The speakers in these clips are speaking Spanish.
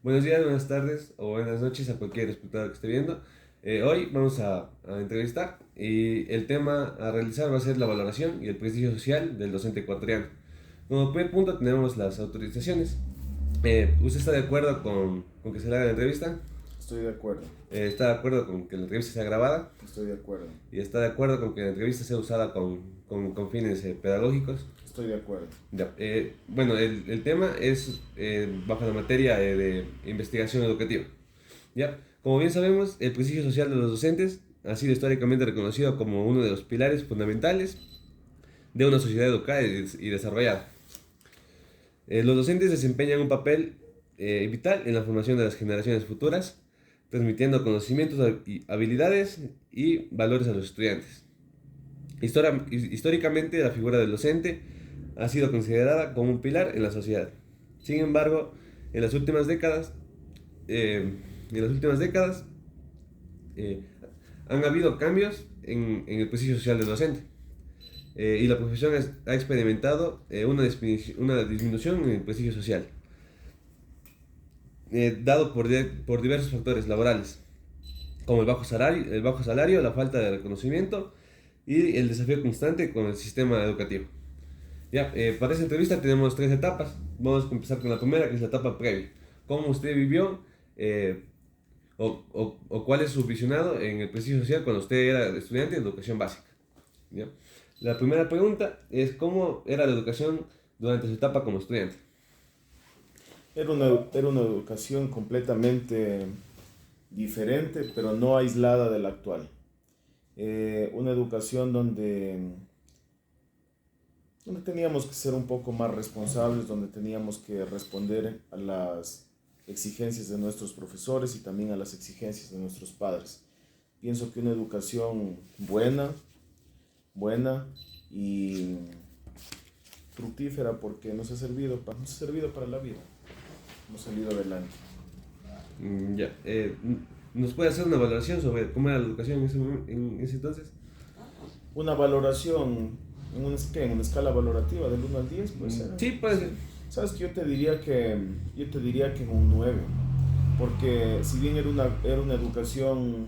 Buenos días, buenas tardes o buenas noches a cualquier espectador que esté viendo. Hoy vamos a entrevistar y el tema a realizar va a ser la valoración y el prestigio social del docente ecuatoriano. Como primer punto tenemos las autorizaciones. ¿Usted está de acuerdo con que se le haga la entrevista? Estoy de acuerdo, ¿Está de acuerdo con que la entrevista sea grabada? estoy de acuerdo, ¿Y está de acuerdo con que la entrevista sea usada con fines pedagógicos? estoy de acuerdo. Ya, bueno, el tema es bajo la materia de investigación educativa. ¿Ya? Como bien sabemos, el prestigio social de los docentes ha sido históricamente reconocido como uno de los pilares fundamentales de una sociedad educada y desarrollada. Los docentes desempeñan un papel vital en la formación de las generaciones futuras, transmitiendo conocimientos y habilidades y valores a los estudiantes. Históricamente, la figura del docente ha sido considerada como un pilar en la sociedad. Sin embargo, en las últimas décadas, eh, en las últimas décadas eh, han habido cambios en el prestigio social del docente y la profesión ha experimentado una disminución en el prestigio social, dado por diversos factores laborales, como el bajo salario, la falta de reconocimiento y el desafío constante con el sistema educativo. Ya, para esta entrevista tenemos tres etapas. Vamos a empezar con la primera, que es la etapa previa. ¿Cómo usted vivió o cuál es su visionado en el prestigio social cuando usted era estudiante de educación básica? ¿Ya? La primera pregunta es cómo era la educación durante su etapa como estudiante. Era una educación completamente diferente, pero no aislada de la actual. Una educación donde teníamos que ser un poco más responsables, donde teníamos que responder a las exigencias de nuestros profesores y también a las exigencias de nuestros padres. Pienso que una educación buena y fructífera porque nos ha servido para la vida. Hemos salido adelante. Ya, ¿nos puede hacer una valoración sobre cómo era la educación en ese entonces? Una valoración en una escala valorativa del 1 al 10, pues Sí, puede ser. sabes que yo te diría que un 9, porque si bien era una educación,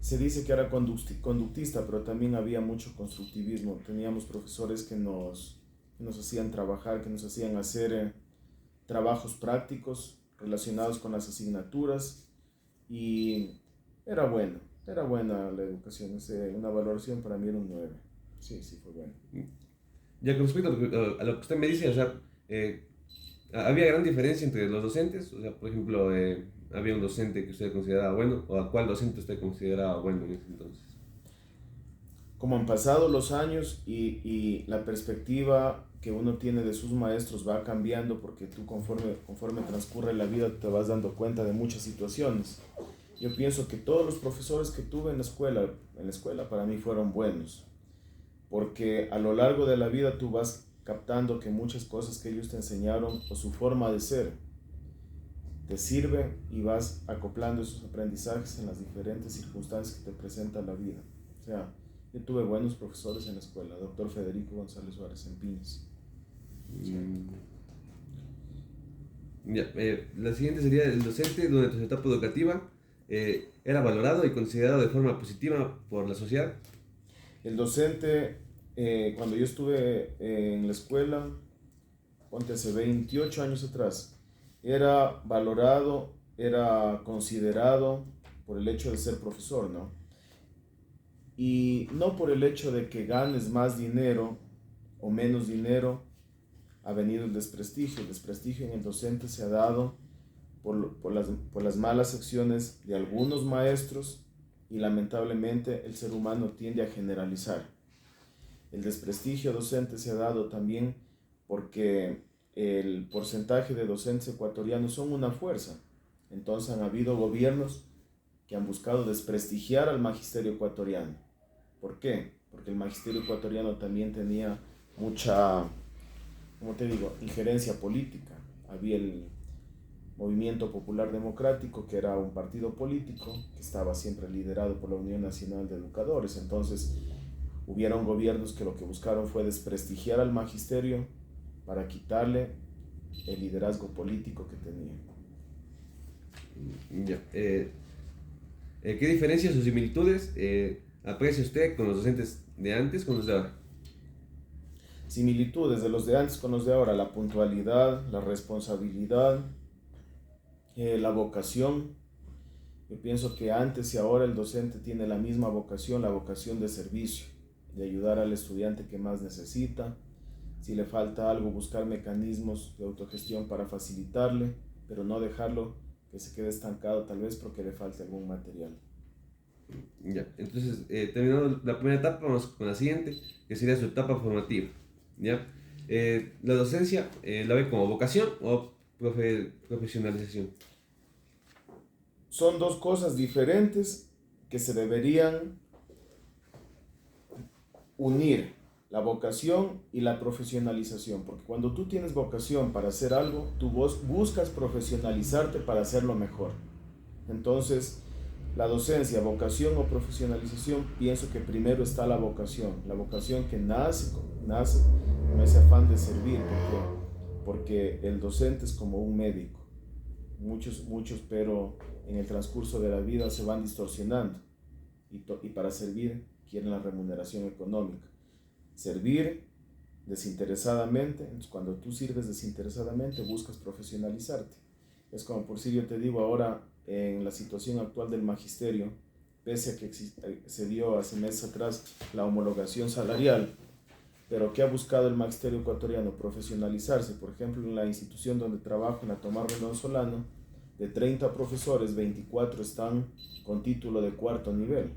se dice que era conductista, pero también había mucho constructivismo. Teníamos profesores que nos hacían trabajar, que nos hacían hacer trabajos prácticos relacionados con las asignaturas y era buena la educación. Una valoración para mí era un 9. Sí, sí, fue bueno. Ya con respecto a lo que usted me dice, o sea, había gran diferencia entre los docentes, o sea, por ejemplo, había un docente que usted consideraba bueno, o a cuál docente usted consideraba bueno en ese entonces. Como han pasado los años y la perspectiva que uno tiene de sus maestros va cambiando, porque tú conforme transcurre la vida te vas dando cuenta de muchas situaciones. Yo pienso que todos los profesores que tuve en la escuela para mí fueron buenos, porque a lo largo de la vida tú vas captando que muchas cosas que ellos te enseñaron o su forma de ser te sirve y vas acoplando esos aprendizajes en las diferentes circunstancias que te presenta la vida. O sea, yo tuve buenos profesores en la escuela, doctor Federico González Suárez en Piñas. Sí. Mm, ya, la siguiente sería el docente durante su etapa educativa era valorado y considerado de forma positiva por la sociedad. El docente, cuando yo estuve en la escuela, ponte hace 28 años atrás, era valorado, era considerado por el hecho de ser profesor, ¿no? Y no por el hecho de que ganes más dinero o menos dinero, ha venido el desprestigio. El desprestigio en el docente se ha dado por las malas acciones de algunos maestros y lamentablemente el ser humano tiende a generalizar. El desprestigio docente se ha dado también porque el porcentaje de docentes ecuatorianos son una fuerza. Entonces han habido gobiernos que han buscado desprestigiar al magisterio ecuatoriano. ¿Por qué? Porque el magisterio ecuatoriano también tenía mucha, como te digo, injerencia política. Había el Movimiento Popular Democrático, que era un partido político que estaba siempre liderado por la Unión Nacional de Educadores. Entonces, hubieron gobiernos que lo que buscaron fue desprestigiar al magisterio para quitarle el liderazgo político que tenía. Ya. ¿Qué diferencias o similitudes aprecia usted con los docentes de antes con los de ahora? Similitudes de los de antes con los de ahora: la puntualidad, la responsabilidad, la vocación. Yo pienso que antes y ahora el docente tiene la misma vocación, la vocación de servicio, de ayudar al estudiante que más necesita. Si le falta algo, buscar mecanismos de autogestión para facilitarle, pero no dejarlo que se quede estancado tal vez porque le falte algún material. Ya, entonces, terminando la primera etapa, vamos con la siguiente, que sería su etapa formativa. ¿Ya? ¿La docencia la ve como vocación o profesionalización? Son dos cosas diferentes que se deberían unir: la vocación y la profesionalización, porque cuando tú tienes vocación para hacer algo, tú buscas profesionalizarte para hacerlo mejor. Entonces, la docencia, vocación o profesionalización, pienso que primero está la vocación que nace con ese afán de servir, porque el docente es como un médico. Muchos, pero en el transcurso de la vida se van distorsionando y para servir quieren la remuneración económica. Servir desinteresadamente, entonces cuando tú sirves desinteresadamente buscas profesionalizarte. Es como por si yo te digo ahora, en la situación actual del magisterio, pese a que se dio hace meses atrás la homologación salarial, pero ¿qué ha buscado el magisterio ecuatoriano? Profesionalizarse. Por ejemplo, en la institución donde trabajo, en la Tomás Rendón Solano, de 30 profesores, 24 están con título de cuarto nivel.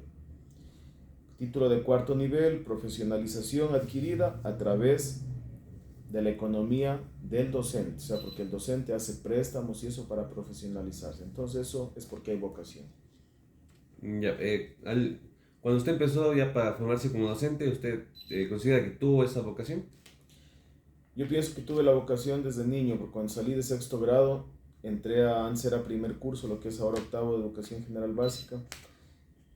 Título de cuarto nivel, profesionalización adquirida a través de la economía del docente, o sea, porque el docente hace préstamos y eso para profesionalizarse. Entonces eso es porque hay vocación. Ya, cuando usted empezó ya para formarse como docente, ¿usted considera que tuvo esa vocación? Yo pienso que tuve la vocación desde niño, porque cuando salí de sexto grado, antes era primer curso, lo que es ahora octavo de educación general básica,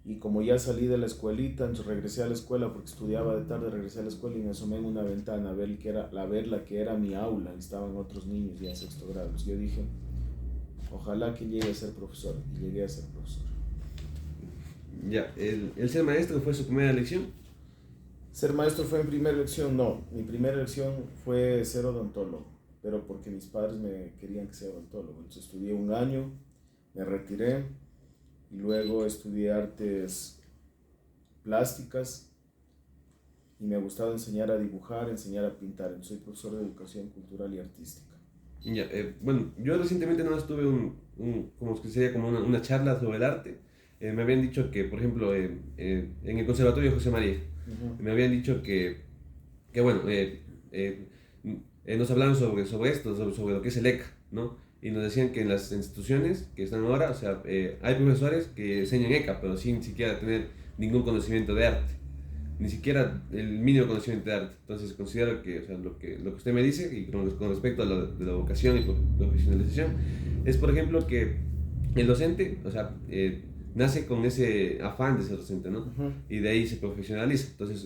y como ya salí de la escuelita, entonces regresé a la escuela porque estudiaba de tarde, regresé a la escuela y me asomé en una ventana a ver la que era mi aula, y estaban otros niños ya en sexto grado. Entonces yo dije, ojalá que llegue a ser profesor, y llegué a ser profesor. Ya, el ser maestro fue su primera elección. Ser maestro fue mi primera elección, no, mi primera elección fue ser odontólogo, pero porque mis padres me querían que sea odontólogo. Entonces estudié un año, me retiré y luego estudié artes plásticas y me ha gustado enseñar a dibujar, enseñar a pintar. Soy profesor de educación cultural y artística. Ya, bueno, yo recientemente no tuve como que sería como una charla sobre el arte. Me habían dicho que, por ejemplo, en el Conservatorio José María, me habían dicho que bueno, nos hablaron sobre esto, sobre lo que es el ECA, ¿no? Y nos decían que en las instituciones que están ahora, o sea, hay profesores que enseñan ECA, pero sin siquiera tener ningún conocimiento de arte, ni siquiera el mínimo conocimiento de arte. Entonces considero que, o sea, lo que usted me dice, y con respecto a de la vocación y profesionalización, es por ejemplo que el docente, o sea, nace con ese afán de ser docente, ¿no? Y de ahí se profesionaliza. Entonces,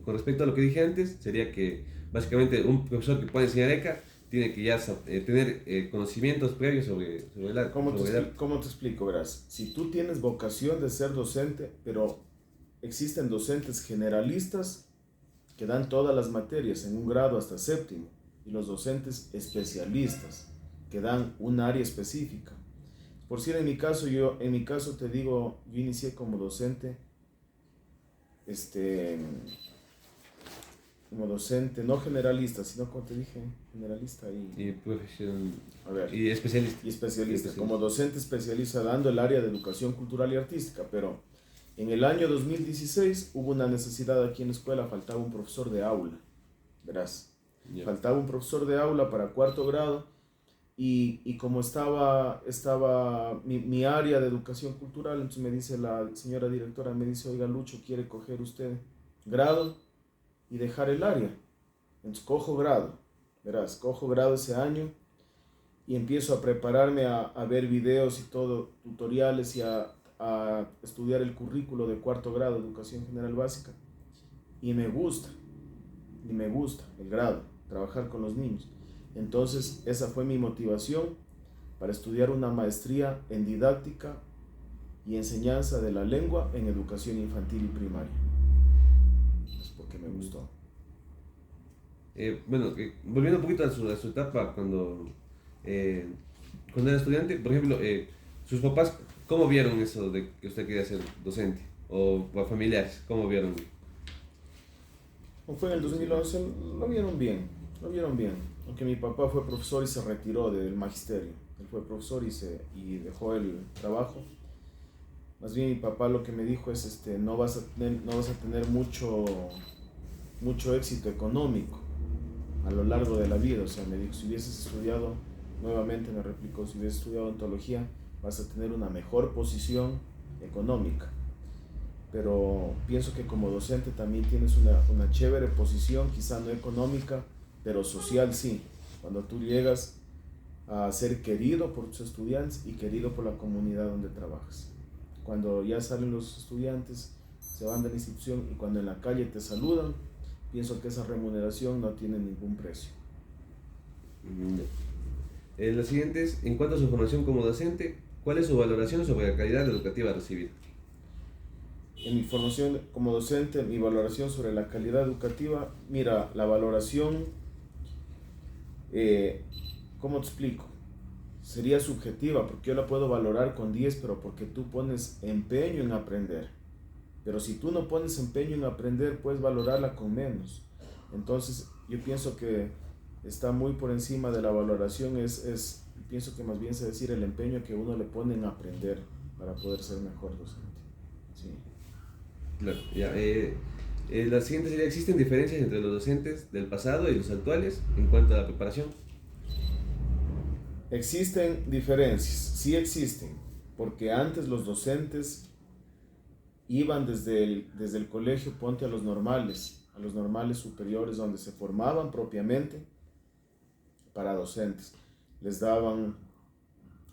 con respecto a lo que dije antes, sería que básicamente un profesor que puede enseñar ECA tiene que ya tener conocimientos previos sobre el arte. ¿Cómo te explico? Verás, si tú tienes vocación de ser docente, pero existen docentes generalistas que dan todas las materias en un grado hasta séptimo, y los docentes especialistas que dan un área específica. Por si en mi caso te digo, yo inicié como docente, como docente, no generalista, sino como te dije, generalista y profesión a ver, y especialista. Y especialista, como docente especialista dando el área de educación cultural y artística, pero en el año 2016 hubo una necesidad aquí en la escuela, faltaba un profesor de aula, verás, faltaba un profesor de aula para cuarto grado. Y como estaba mi área de educación cultural, entonces me dice la señora directora, me dice, oiga Lucho, ¿quiere coger usted grado y dejar el área? Entonces cojo grado, verás, cojo grado ese año y empiezo a prepararme a ver videos y todo, tutoriales y a estudiar el currículo de cuarto grado, educación general básica. Y me gusta el grado, trabajar con los niños. Entonces esa fue mi motivación para estudiar una maestría en didáctica y enseñanza de la lengua en educación infantil y primaria. Es porque me gustó. Bueno, volviendo un poquito a su etapa eh, cuando era estudiante, por ejemplo, sus papás, ¿cómo vieron eso de que usted quería ser docente? O familiares, ¿cómo vieron? Fue en el 2011, lo vieron bien, aunque mi papá fue profesor y se retiró del magisterio. Él fue profesor y dejó el trabajo. Más bien mi papá lo que me dijo es, no vas a tener mucho éxito económico a lo largo de la vida. O sea, me dijo, si hubieses estudiado, nuevamente me replicó, si hubieses estudiado odontología, vas a tener una mejor posición económica. Pero pienso que como docente también tienes una chévere posición, quizá no económica, pero social sí. Cuando tú llegas a ser querido por tus estudiantes y querido por la comunidad donde trabajas. Cuando ya salen los estudiantes, se van de la institución y cuando en la calle te saludan, pienso que esa remuneración no tiene ningún precio. La siguiente es, en cuanto a su formación como docente, ¿cuál es su valoración sobre la calidad educativa recibida? En mi formación como docente, mi valoración sobre la calidad educativa, mira, la valoración, ¿cómo te explico? Sería subjetiva, porque yo la puedo valorar con 10, pero porque tú pones empeño en aprender. Pero si tú no pones empeño en aprender, puedes valorarla con menos. Entonces, yo pienso que está muy por encima de la valoración, pienso que más bien se decir el empeño que uno le pone en aprender para poder ser mejor docente. Sí. Claro, ya. La siguiente sería, ¿existen diferencias entre los docentes del pasado y los actuales en cuanto a la preparación? Existen diferencias, sí existen, porque antes los docentes iban desde el colegio, ponte a los normales superiores, donde se formaban propiamente para docentes. Les daban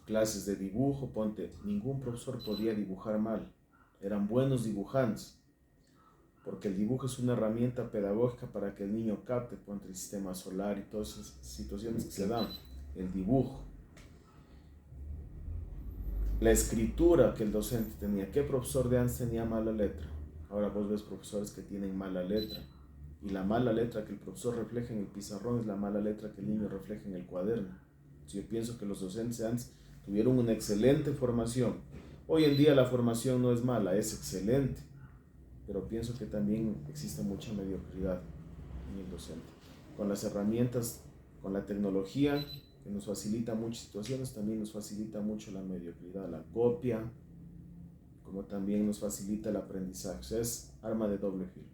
clases de dibujo, ponte, ningún profesor podía dibujar mal, eran buenos dibujantes, porque el dibujo es una herramienta pedagógica para que el niño capte, ponte el sistema solar y todas esas situaciones que se dan, el dibujo. La escritura que el docente tenía. ¿Qué profesor de antes tenía mala letra? Ahora vos ves profesores que tienen mala letra. Y la mala letra que el profesor refleja en el pizarrón es la mala letra que el niño refleja en el cuaderno. Yo pienso que los docentes de antes tuvieron una excelente formación. Hoy en día la formación no es mala, es excelente. Pero pienso que también existe mucha mediocridad en el docente. Con las herramientas, con la tecnología, que nos facilita muchas situaciones, también nos facilita mucho la mediocridad, la copia, como también nos facilita el aprendizaje. O sea, es arma de doble filo.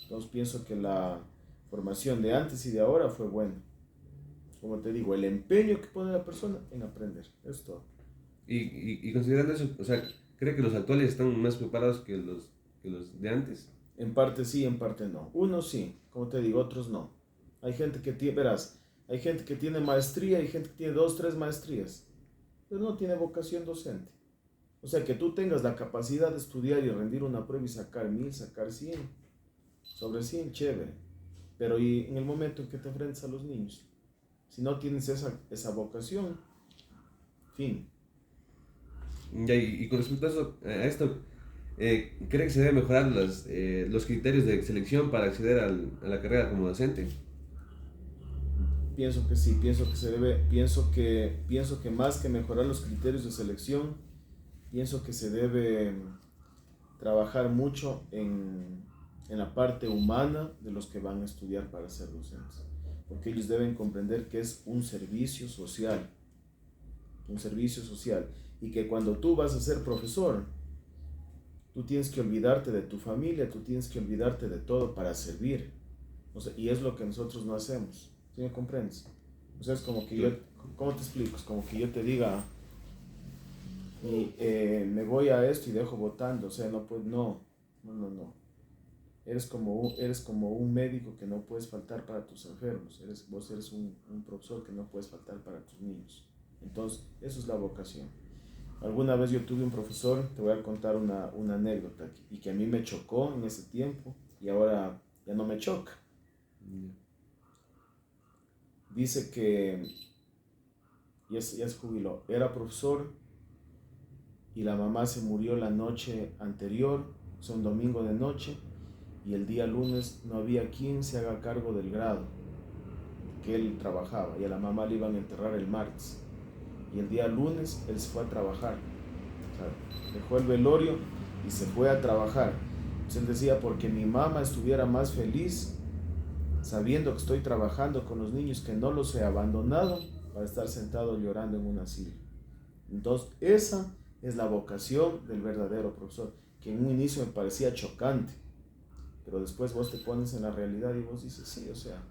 Entonces pienso que la formación de antes y de ahora fue buena. Como te digo, el empeño que pone la persona en aprender, es todo. Y considerando eso, o sea, ¿cree que los actuales están más preparados que los de antes? En parte sí, en parte no. Unos sí, como te digo, otros no. Hay gente que tiene, verás, hay gente que tiene maestría y gente que tiene 2, 3 maestrías, pero no tiene vocación docente. O sea, que tú tengas la capacidad de estudiar y rendir una prueba y sacar 1000, sacar 100, sobre 100, chévere. Pero y en el momento en que te enfrentas a los niños, si no tienes esa vocación, fin. Y con respecto a esto, ¿cree que se deben mejorar los criterios de selección para acceder a la carrera como docente? Pienso que sí, pienso que se debe, pienso que más que mejorar los criterios de selección, pienso que se debe trabajar mucho en la parte humana de los que van a estudiar para ser docentes, porque ellos deben comprender que es un servicio social, y que cuando tú vas a ser profesor, tú tienes que olvidarte de tu familia, tú tienes que olvidarte de todo para servir, o sea, y es lo que nosotros no hacemos. ¿Sí me comprendes? O sea, es como que yo, ¿cómo te explico? Es como que yo te diga, me voy a esto y dejo votando, o sea, no, pues no. Eres como un médico que no puedes faltar para tus enfermos, vos eres un profesor que no puedes faltar para tus niños. Entonces, eso es la vocación. Alguna vez yo tuve un profesor, te voy a contar una anécdota, y que a mí me chocó en ese tiempo, y ahora ya no me choca. Dice que ya se jubiló, era profesor y la mamá se murió la noche anterior, o sea, un domingo de noche, y el día lunes no había quien se haga cargo del grado que él trabajaba, y a la mamá le iban a enterrar el martes, y el día lunes él se fue a trabajar, o sea, dejó el velorio y se fue a trabajar. Entonces él decía, porque mi mamá estuviera más feliz sabiendo que estoy trabajando con los niños, que no los he abandonado para estar sentado llorando en una silla. Entonces esa es la vocación del verdadero profesor, que en un inicio me parecía chocante, pero después vos te pones en la realidad y vos dices, sí, o sea,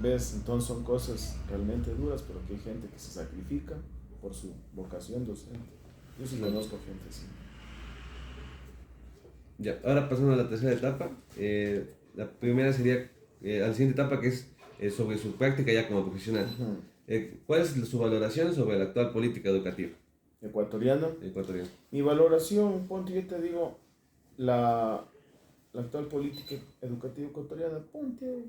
ves, entonces son cosas realmente duras, pero que hay gente que se sacrifica por su vocación docente. Yo sí conozco gente así. Ya, ahora pasando a la tercera etapa, la primera sería a la siguiente etapa que es sobre su práctica ya como profesional. Uh-huh. ¿Cuál es su valoración sobre la actual política educativa Ecuatoriana. ecuatoriana? Mi valoración, ponte, yo te digo, la actual política educativa ecuatoriana, ponte,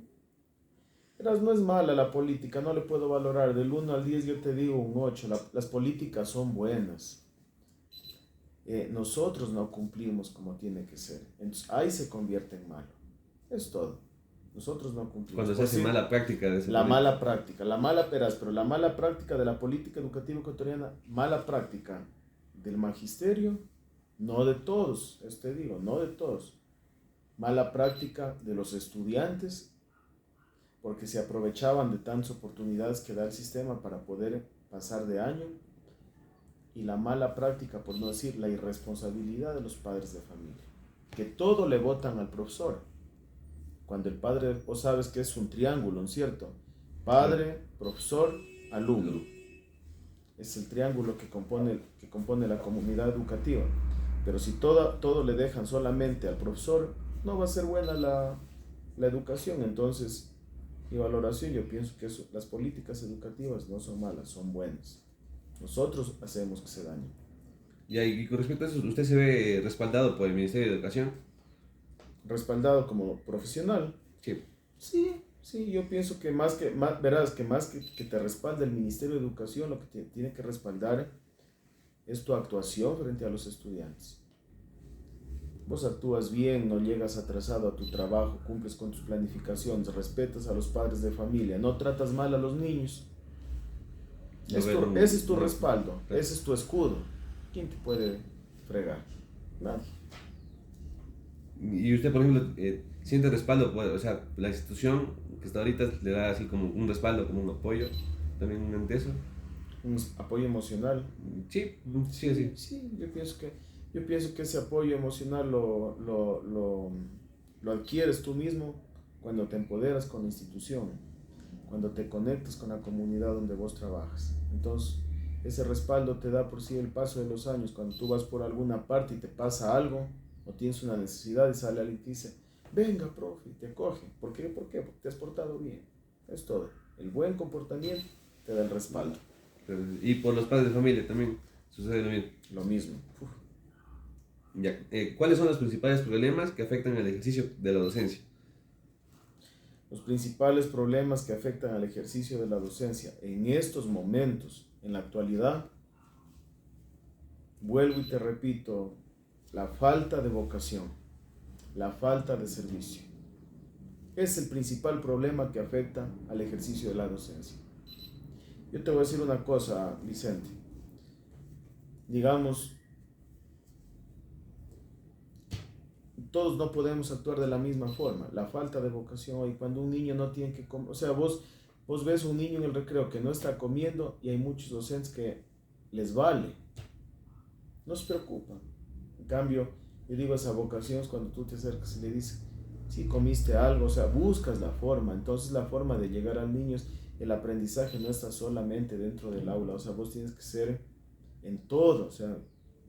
verás, no es mala la política, no le puedo valorar, del 1 al 10 yo te digo un 8, las políticas son buenas. Nosotros no cumplimos como tiene que ser, entonces ahí se convierte en malo, es todo. Nosotros no cumplimos. Cuando se hace mala práctica de esa la política. mala práctica, pero la mala práctica de la política educativa ecuatoriana, mala práctica del magisterio, no de todos, digo, no de todos. Mala práctica de los estudiantes, porque se aprovechaban de tantas oportunidades que da el sistema para poder pasar de año. Y la mala práctica, por no decir la irresponsabilidad de los padres de familia, que todo le votan al profesor. Cuando el padre, vos sabes que es un triángulo, ¿no es cierto? Padre, profesor, alumno. Es el triángulo que compone la comunidad educativa. Pero si todo le dejan solamente al profesor, no va a ser buena la educación. Entonces, mi valoración, yo pienso que las políticas educativas no son malas, son buenas. Nosotros hacemos que se dañen. Y con respecto a eso, ¿usted se ve respaldado por el Ministerio de Educación? Respaldado como profesional. Sí. Sí, yo pienso que más que te respalde el Ministerio de Educación, lo que te tiene que respaldar es tu actuación frente a los estudiantes. Vos actúas bien, no llegas atrasado a tu trabajo, cumples con tus planificaciones, respetas a los padres de familia, no tratas mal a los niños. Ese es tu respaldo, ese es tu escudo. ¿Quién te puede fregar? Nadie. Y usted, por ejemplo, siente respaldo, pues, o sea, la institución que está ahorita le da así como un respaldo, como un apoyo, también ante eso. Un apoyo emocional. Sí. Sí, yo pienso que ese apoyo emocional lo adquieres tú mismo cuando te empoderas con la institución, cuando te conectas con la comunidad donde vos trabajas. Entonces, ese respaldo te da por sí el paso de los años. Cuando tú vas por alguna parte y te pasa algo, o tienes una necesidad y sale alguien y te dice, venga, profe, y te acoge. ¿Por qué? Porque te has portado bien. Es todo. El buen comportamiento te da el respaldo. Y por los padres de familia también sucede lo mismo. Lo mismo. Ya. ¿Cuáles son los principales problemas que afectan al ejercicio de la docencia? Los principales problemas que afectan al ejercicio de la docencia en estos momentos, en la actualidad, vuelvo y te repito, la falta de vocación, la falta de servicio. Es el principal problema que afecta al ejercicio de la docencia. Yo te voy a decir una cosa, Vicente. Digamos, todos no podemos actuar de la misma forma. La falta de vocación hoy, cuando un niño no tiene que comer, o sea, vos ves un niño en el recreo que no está comiendo y hay muchos docentes que les vale, no se preocupan. En cambio, yo digo, esa vocación es cuando tú te acercas y le dices, si comiste algo, o sea, buscas la forma. Entonces la forma de llegar al niño es, el aprendizaje no está solamente dentro del aula, o sea, vos tienes que ser en todo, o sea,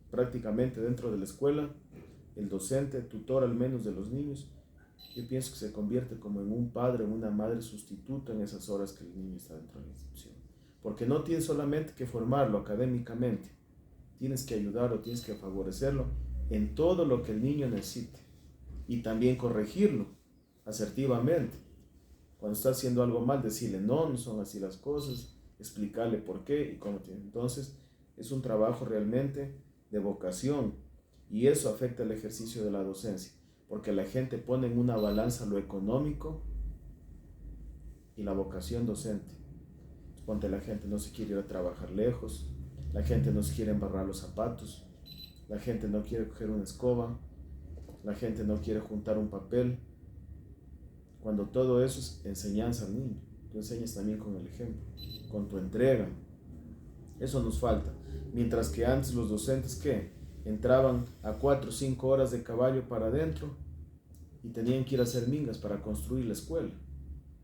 prácticamente dentro de la escuela, el docente, tutor al menos de los niños, yo pienso que se convierte como en un padre o una madre sustituto en esas horas que el niño está dentro de la institución. Porque no tienes solamente que formarlo académicamente, tienes que ayudar o tienes que favorecerlo en todo lo que el niño necesite y también corregirlo asertivamente. Cuando está haciendo algo mal, decirle, no son así las cosas, explicarle por qué y cómo tiene. Entonces, es un trabajo realmente de vocación y eso afecta el ejercicio de la docencia, porque la gente pone en una balanza lo económico y la vocación docente. Ponte, la gente no se quiere ir a trabajar lejos, la gente no se quiere embarrar los zapatos, la gente no quiere coger una escoba, la gente no quiere juntar un papel, cuando todo eso es enseñanza al niño. Tú enseñas también con el ejemplo, con tu entrega. Eso nos falta. Mientras que antes los docentes, ¿qué? Entraban a 4 o 5 horas de caballo para adentro y tenían que ir a hacer mingas para construir la escuela.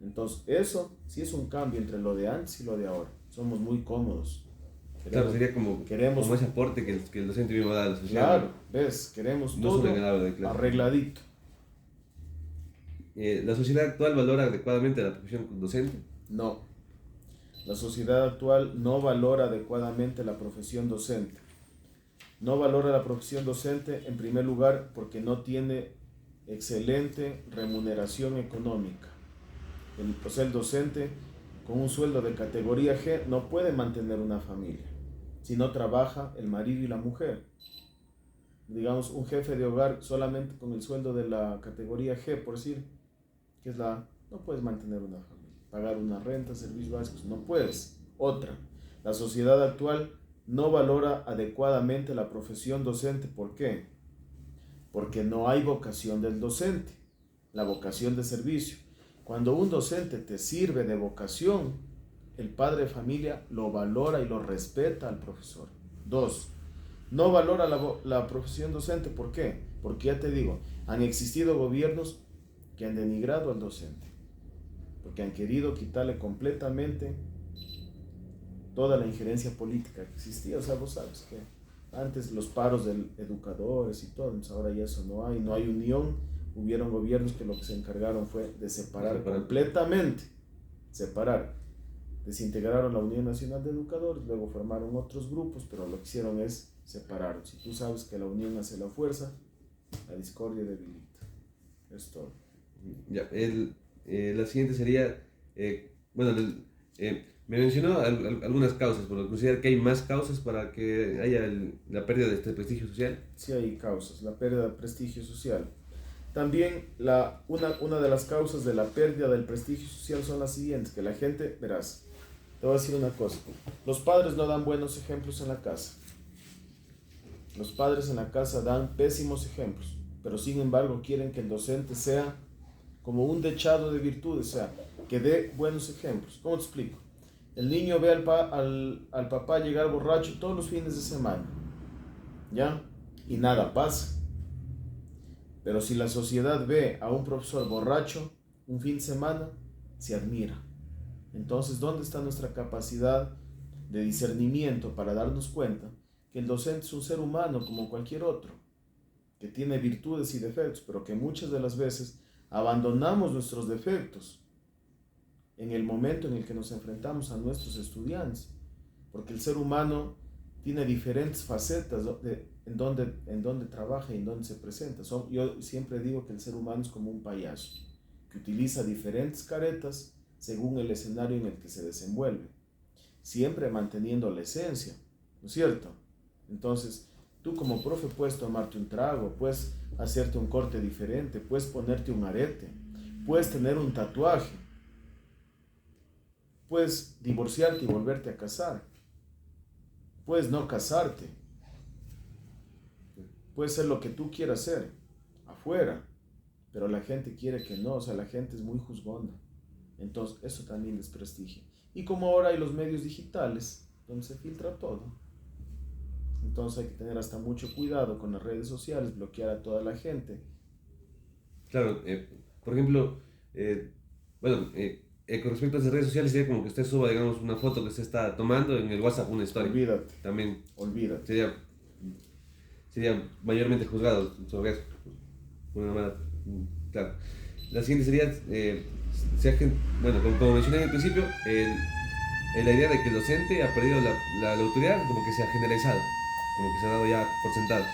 Entonces, eso sí es un cambio entre lo de antes y lo de ahora. Somos muy cómodos. Claro, sería como ese aporte que el docente mismo da a la sociedad. Claro, ¿ves? Queremos no todo arregladito. arregladito. ¿La sociedad actual valora adecuadamente la profesión docente? No. La sociedad actual no valora adecuadamente la profesión docente. No valora la profesión docente en primer lugar porque no tiene excelente remuneración económica. El docente con un sueldo de categoría G no puede mantener una familia si no trabaja el marido y la mujer. Digamos, un jefe de hogar solamente con el sueldo de la categoría G, por decir, que es no puedes mantener una familia, pagar una renta, servicios básicos, no puedes. Otra, la sociedad actual no valora adecuadamente la profesión docente. ¿Por qué? Porque no hay vocación del docente, la vocación de servicio. Cuando un docente te sirve de vocación, el padre de familia lo valora y lo respeta al profesor. 2. No valora la profesión docente. ¿Por qué? Porque ya te digo, han existido gobiernos que han denigrado al docente, porque han querido quitarle completamente toda la injerencia política que existía. O sea, vos sabes que antes los paros de educadores y todo, entonces ahora ya eso no hay unión. Hubieron gobiernos que lo que se encargaron fue de separar completamente, desintegraron la Unión Nacional de Educadores, luego formaron otros grupos, pero lo que hicieron es separar. Si tú sabes que la unión hace la fuerza, la discordia debilita. Es todo. Ya, la siguiente sería, me mencionó algunas causas, pero considera que hay más causas para que haya la pérdida de este prestigio social. Sí hay causas, la pérdida de prestigio social. También una de las causas de la pérdida del prestigio social son las siguientes, que la gente, verás, te voy a decir una cosa, los padres no dan buenos ejemplos en la casa. Los padres en la casa dan pésimos ejemplos, pero sin embargo quieren que el docente sea como un dechado de virtudes, o sea, que dé buenos ejemplos. ¿Cómo te explico? El niño ve al papá llegar borracho todos los fines de semana, ¿ya? Y nada pasa. Pero si la sociedad ve a un profesor borracho un fin de semana, se admira. Entonces, ¿dónde está nuestra capacidad de discernimiento para darnos cuenta que el docente es un ser humano como cualquier otro, que tiene virtudes y defectos, pero que muchas de las veces abandonamos nuestros defectos en el momento en el que nos enfrentamos a nuestros estudiantes? Porque el ser humano tiene diferentes facetas en donde trabaja y en donde se presenta. Yo siempre digo que el ser humano es como un payaso, que utiliza diferentes caretas según el escenario en el que se desenvuelve, siempre manteniendo la esencia, ¿no es cierto? Entonces, tú como profe puedes tomarte un trago, puedes hacerte un corte diferente, puedes ponerte un arete, puedes tener un tatuaje, puedes divorciarte y volverte a casar, puedes no casarte, puedes ser lo que tú quieras ser afuera, pero la gente quiere que no, o sea, la gente es muy juzgona. Entonces, eso también desprestigia. Y como ahora hay los medios digitales, donde se filtra todo, entonces hay que tener hasta mucho cuidado con las redes sociales, bloquear a toda la gente. Claro, por ejemplo, con respecto a las redes sociales, sería como que usted suba, digamos, una foto que usted está tomando en el WhatsApp, una historia. Olvídate. También. Olvídate. Sería mayormente juzgado sobre eso. Claro. La siguiente sería, como mencioné en el principio, la idea de que el docente ha perdido la autoridad, como que se ha generalizado, como que se ha dado ya por sentado.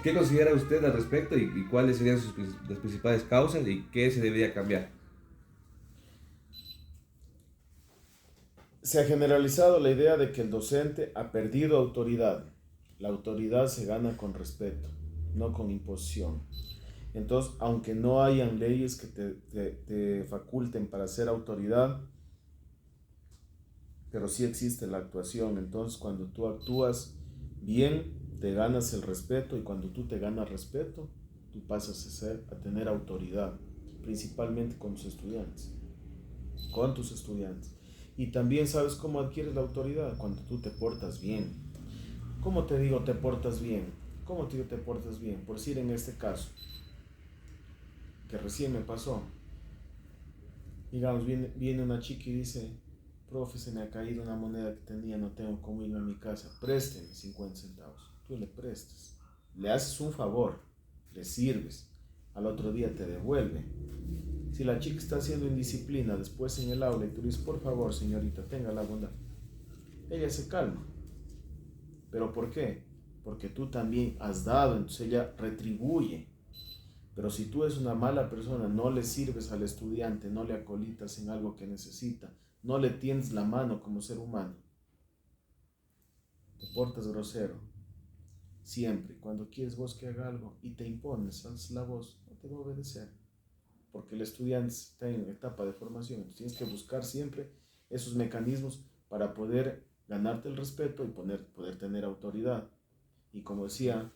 ¿Qué considera usted al respecto y cuáles serían las principales causas y qué se debería cambiar? Se ha generalizado la idea de que el docente ha perdido autoridad. La autoridad se gana con respeto, no con imposición. Entonces, aunque no hayan leyes que te faculten para ser autoridad, pero sí existe la actuación. Entonces, cuando tú actúas bien, te ganas el respeto, y cuando tú te ganas respeto, tú pasas a tener autoridad, principalmente con tus estudiantes, con tus estudiantes. Y también sabes cómo adquieres la autoridad, cuando tú te portas bien. ¿Cómo te digo te portas bien? ¿Cómo te digo te portas bien? Por decir, en este caso, que recién me pasó, digamos, viene una chica y dice: profe, se me ha caído una moneda que tenía, no tengo cómo irme a mi casa, présteme 50 centavos. Tú le prestas, le haces un favor, le sirves, al otro día te devuelve. Si la chica está haciendo indisciplina después en el aula y tú dices: por favor, señorita, tenga la bondad, ella se calma. ¿Pero por qué? Porque tú también has dado, entonces ella retribuye. Pero si tú eres una mala persona, no le sirves al estudiante, no le acolitas en algo que necesita, no le tiendes la mano como ser humano, te portas grosero, siempre, cuando quieres vos que haga algo y te impones, alzas la voz, no te va a obedecer. Porque el estudiante está en etapa de formación, entonces tienes que buscar siempre esos mecanismos para poder ganarte el respeto y poder tener autoridad. Y como decía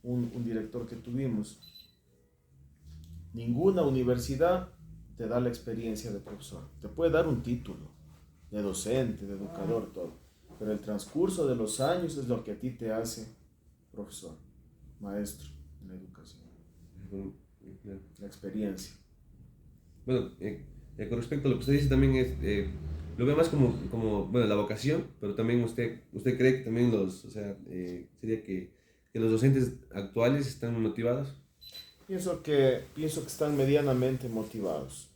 un director que tuvimos, ninguna universidad te da la experiencia de profesor. Te puede dar un título de docente, de educador, todo. Pero el transcurso de los años es lo que a ti te hace profesor, maestro en la educación. La experiencia. Bueno, con respecto a lo que usted dice también es, lo veo más bueno, la vocación, pero también usted cree que también sería que los docentes actuales están motivados. Pienso que están medianamente motivados.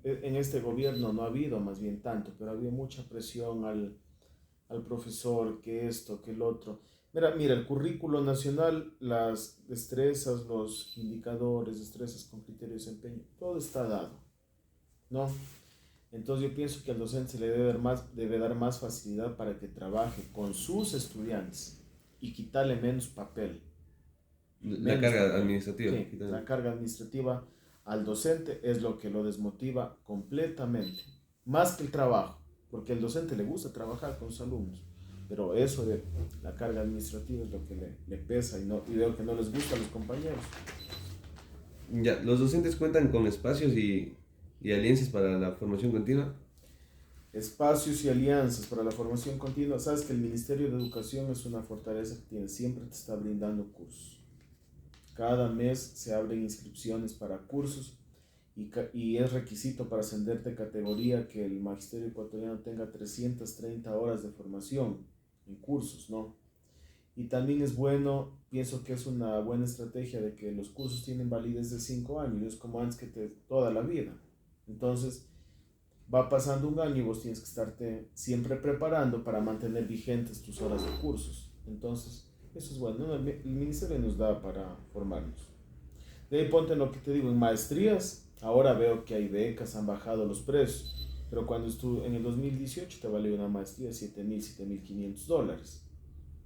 En este gobierno no ha habido más bien tanto, pero había mucha presión al profesor, que esto, que el otro. Mira, el currículo nacional, las destrezas, los indicadores, destrezas con criterio de desempeño, todo está dado, ¿no? Entonces yo pienso que al docente se le debe dar más facilidad para que trabaje con sus estudiantes y quitarle menos papel. La carga administrativa. Sí, la carga administrativa al docente es lo que lo desmotiva completamente, más que el trabajo, porque al docente le gusta trabajar con sus alumnos, pero eso de la carga administrativa es lo que le pesa, y veo que no les gusta a los compañeros. Ya, los docentes cuentan con espacios y alianzas para la formación continua. Espacios y alianzas para la formación continua. Sabes que el Ministerio de Educación es una fortaleza que tiene, siempre te está brindando cursos. Cada mes se abren inscripciones para cursos, y es requisito para ascender de categoría que el magisterio ecuatoriano tenga 330 horas de formación en cursos, ¿no? Y también es bueno, pienso que es una buena estrategia de que los cursos tienen validez de 5 años, es como antes que toda la vida. Entonces, va pasando un año y vos tienes que estarte siempre preparando para mantener vigentes tus horas de cursos. Entonces, eso es bueno, ¿no? El ministerio nos da para formarnos. De ahí ponte lo que te digo, en maestrías, ahora veo que hay becas, han bajado los precios, pero cuando estuve en el 2018 te valió una maestría $7,000, $7,500.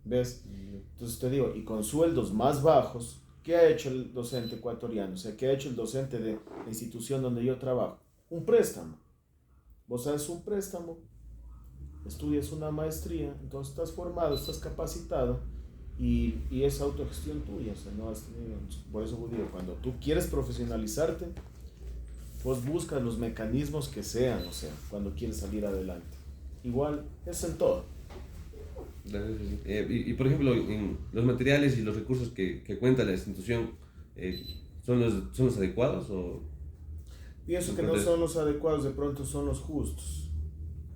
¿Ves? Entonces te digo, y con sueldos más bajos, ¿qué ha hecho el docente ecuatoriano? O sea, ¿qué ha hecho el docente de la institución donde yo trabajo? Un préstamo. Vos haces un préstamo, estudias una maestría, entonces estás formado, estás capacitado, y es autogestión tuya. O sea, no has tenido, por eso digo, cuando tú quieres profesionalizarte, vos buscas los mecanismos que sean, o sea, cuando quieres salir adelante. Igual es en todo. Por ejemplo, en los materiales y los recursos que cuenta la institución, ¿son los adecuados o...? Pienso que no son los adecuados, de pronto son los justos,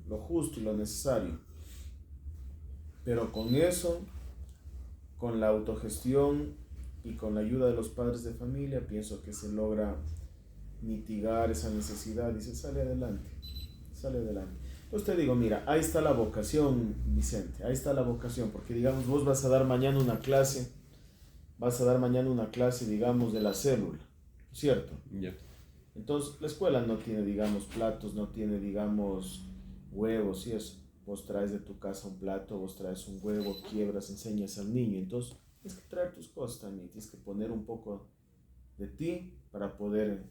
lo justo y lo necesario. Pero con eso, con la autogestión y con la ayuda de los padres de familia, pienso que se logra mitigar esa necesidad y se sale adelante, sale adelante. Entonces te digo, mira, ahí está la vocación, Vicente, ahí está la vocación, porque digamos, vos vas a dar mañana una clase, digamos, de la célula, ¿cierto? Yeah. Entonces, la escuela no tiene, digamos, platos, no tiene, digamos, huevos y eso. Vos traes de tu casa un plato, vos traes un huevo, quiebras, enseñas al niño. Entonces, tienes que traer tus cosas también, tienes que poner un poco de ti para poder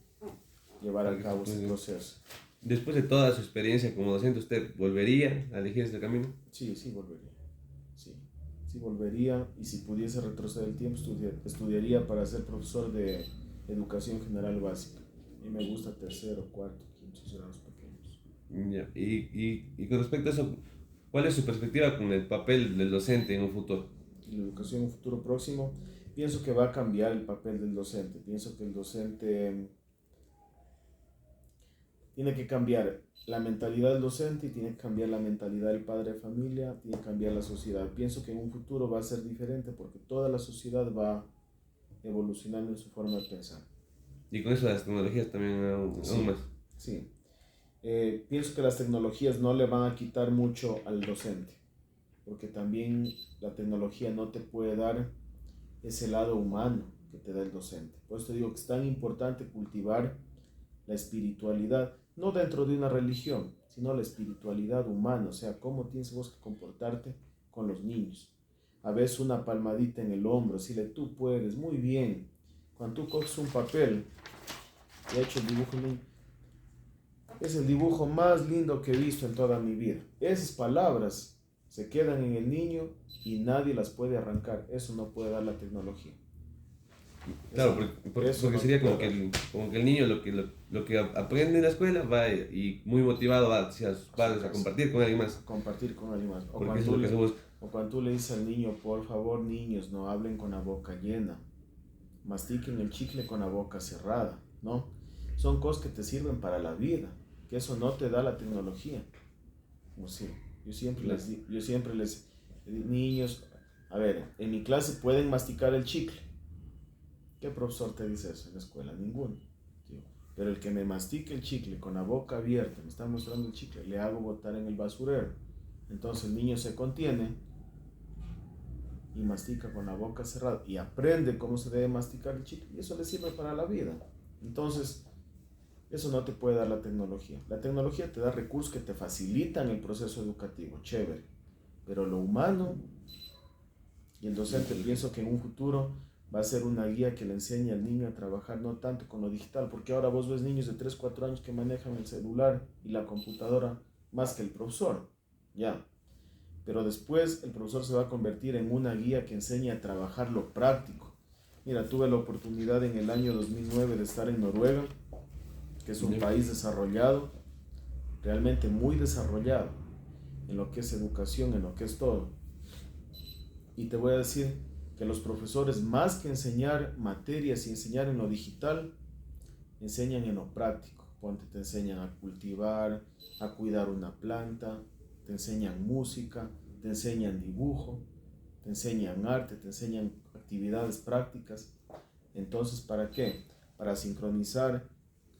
llevar a cabo ese proceso. Después de toda su experiencia como docente, ¿usted volvería a elegir este camino? Sí, sí volvería. Sí, sí volvería. Y si pudiese retroceder el tiempo, estudiaría para ser profesor de educación general básica. Y me gusta tercero, cuarto, quinto grados pequeños. Ya. Y con respecto a eso, ¿cuál es su perspectiva con el papel del docente en un futuro? En la educación en un futuro próximo, pienso que va a cambiar el papel del docente. Pienso que el docente tiene que cambiar la mentalidad del docente y tiene que cambiar la mentalidad del padre de familia, tiene que cambiar la sociedad. Pienso que en un futuro va a ser diferente porque toda la sociedad va evolucionando en su forma de pensar. Y con eso las tecnologías también aún Sí, más. sí. Pienso que las tecnologías no le van a quitar mucho al docente, porque también la tecnología no te puede dar ese lado humano que te da el docente. Por eso te digo que es tan importante cultivar la espiritualidad, no dentro de una religión, sino la espiritualidad humana, o sea, cómo tienes vos que comportarte con los niños. A veces una palmadita en el hombro, decirle tú puedes, muy bien. Cuando tú coges un papel y he hecho el dibujo, es el dibujo más lindo que he visto en toda mi vida. Esas palabras se quedan en el niño y nadie las puede arrancar. Eso no puede dar la tecnología. Claro, porque No sería puede dar. como que el niño lo que aprende en la escuela va y muy motivado va hacia sus padres a compartir con alguien más. Compartir con alguien más. Porque eso es lo que se busca. O cuando tú le dices al niño, por favor, niños, no hablen con la boca llena. Mastiquen el chicle con la boca cerrada, ¿no? Son cosas que te sirven para la vida, que eso no te da la tecnología. O sí, yo siempre les niños, a ver, en mi clase pueden masticar el chicle. ¿Qué profesor te dice eso en la escuela? Ninguno. Tío. Pero el que me mastique el chicle con la boca abierta, me está mostrando el chicle, le hago botar en el basurero. Entonces el niño se contiene y mastica con la boca cerrada y aprende cómo se debe masticar el chicle y eso le sirve para la vida. Entonces, eso no te puede dar la tecnología. La tecnología te da recursos que te facilitan el proceso educativo, chévere. Pero lo humano y el docente, pienso que en un futuro va a ser una guía que le enseñe al niño a trabajar no tanto con lo digital, porque ahora vos ves niños de 3 4 años que manejan el celular y la computadora más que el profesor, ya. Pero después el profesor se va a convertir en una guía que enseña a trabajar lo práctico. Mira, tuve la oportunidad en el año 2009 de estar en Noruega, que es un país desarrollado, realmente muy desarrollado, en lo que es educación, en lo que es todo. Y te voy a decir que los profesores, más que enseñar materias y enseñar en lo digital, enseñan en lo práctico. Ponte, te enseñan a cultivar, a cuidar una planta, te enseñan música, te enseñan dibujo, te enseñan arte, te enseñan actividades prácticas. Entonces, ¿para qué? Para sincronizar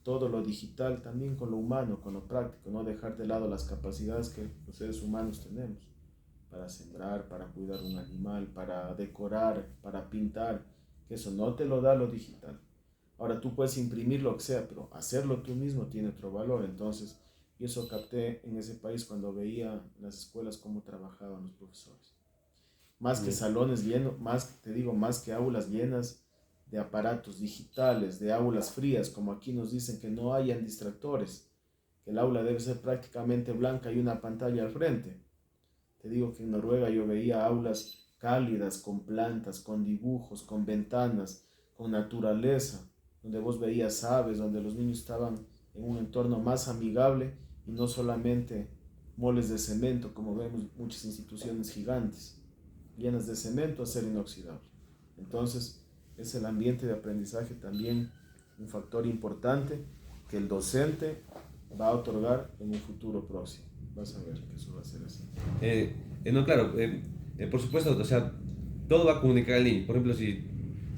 todo lo digital también con lo humano, con lo práctico, no dejar de lado las capacidades que los seres humanos tenemos para sembrar, para cuidar un animal, para decorar, para pintar, que eso no te lo da lo digital. Ahora tú puedes imprimir lo que sea, pero hacerlo tú mismo tiene otro valor. Entonces, y eso capté en ese país cuando veía en las escuelas cómo trabajaban los profesores. Más que salones llenos, más, te digo, más que aulas llenas de aparatos digitales, de aulas frías, como aquí nos dicen que no hayan distractores, que el aula debe ser prácticamente blanca y una pantalla al frente. Te digo que en Noruega yo veía aulas cálidas, con plantas, con dibujos, con ventanas, con naturaleza, donde vos veías aves, donde los niños estaban en un entorno más amigable y no solamente moles de cemento, como vemos muchas instituciones gigantes, llenas de cemento, acero inoxidable. Entonces, es el ambiente de aprendizaje también un factor importante que el docente va a otorgar en un futuro próximo. Vas a ver que eso va a ser así. No, claro, por supuesto, o sea, todo va a comunicar al niño. Por ejemplo, si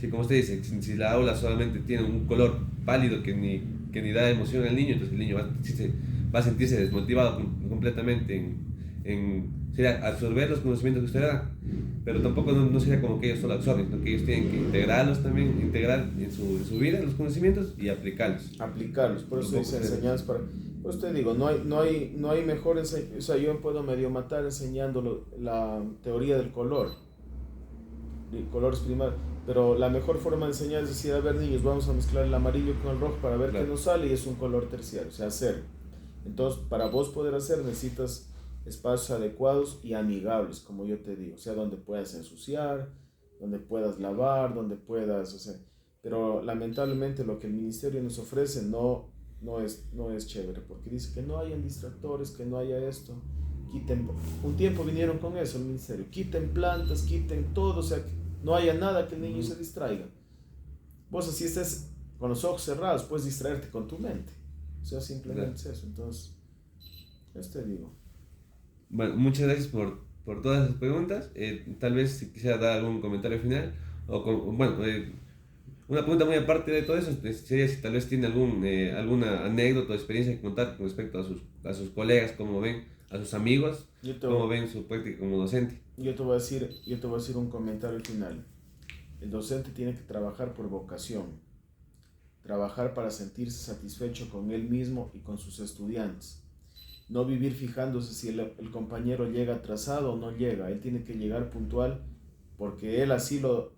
como usted dice, si la aula solamente tiene un color pálido que ni da emoción al niño, entonces el niño va a sentirse desmotivado completamente en absorber los conocimientos que usted da. pero tampoco no sería como que ellos solo absorben, sino que ellos tienen que integrarlos también, integrar en su vida los conocimientos y aplicarlos. Aplicarlos, por eso dice enseñanzas para... Pues te digo, no hay mejor enseñanza, o sea, yo me puedo medio matar enseñando la teoría del color, colores primarios, pero la mejor forma de enseñar es decir, a ver niños, vamos a mezclar el amarillo con el rojo para ver qué nos sale y es un color terciario, o sea, hacer. Entonces, para vos poder hacer necesitas espacios adecuados y amigables, como yo te digo, o sea, donde puedas ensuciar, donde puedas lavar, donde puedas, o sea, pero lamentablemente lo que el ministerio nos ofrece no es chévere, porque dice que no hayan distractores, que no haya esto, quiten, un tiempo vinieron con eso el ministerio, quiten plantas, quiten todo, o sea, que no haya nada que el niño se distraiga. Vos así estés con los ojos cerrados, puedes distraerte con tu mente, o sea, simplemente es eso, entonces, te digo. Bueno, muchas gracias por todas las preguntas. Tal vez si quisiera dar algún comentario final, bueno, una pregunta muy aparte de todo eso sería si tal vez tiene alguna anécdota o experiencia que contar con respecto a sus colegas, cómo ven, a sus amigos, cómo ven su práctica como docente. Yo te voy a decir un comentario final. El docente tiene que trabajar por vocación, trabajar para sentirse satisfecho con él mismo y con sus estudiantes. No vivir fijándose si el compañero llega atrasado o no llega. Él tiene que llegar puntual porque él así lo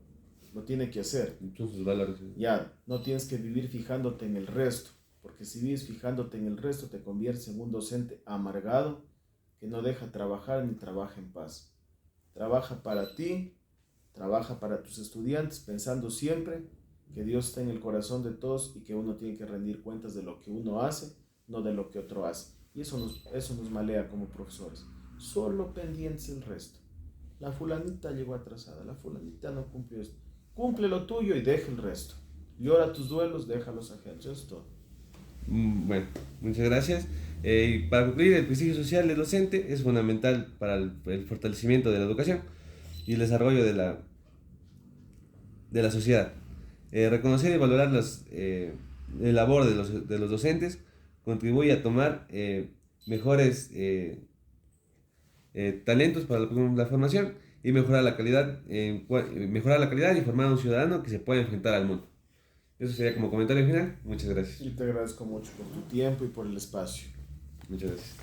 tiene que hacer. Son sus valores. Ya, no tienes que vivir fijándote en el resto, porque si vives fijándote en el resto te conviertes en un docente amargado que no deja trabajar ni trabaja en paz. Trabaja para ti, trabaja para tus estudiantes, pensando siempre que Dios está en el corazón de todos y que uno tiene que rendir cuentas de lo que uno hace, no de lo que otro hace. Y eso nos malea como profesores. Solo pendientes del resto. La fulanita llegó atrasada, la fulanita no cumplió esto. Cumple lo tuyo y deja el resto. Llora tus duelos, déjalos ajenos. Eso es todo. Bueno, muchas gracias. Y para concluir, el prestigio social del docente es fundamental para el fortalecimiento de la educación y el desarrollo de la sociedad. Reconocer y valorar el labor de los docentes contribuye a tomar mejores talentos para la formación y mejorar la calidad y formar a un ciudadano que se pueda enfrentar al mundo. Eso sería como comentario final. Muchas gracias. Y te agradezco mucho por tu tiempo y por el espacio. Muchas gracias.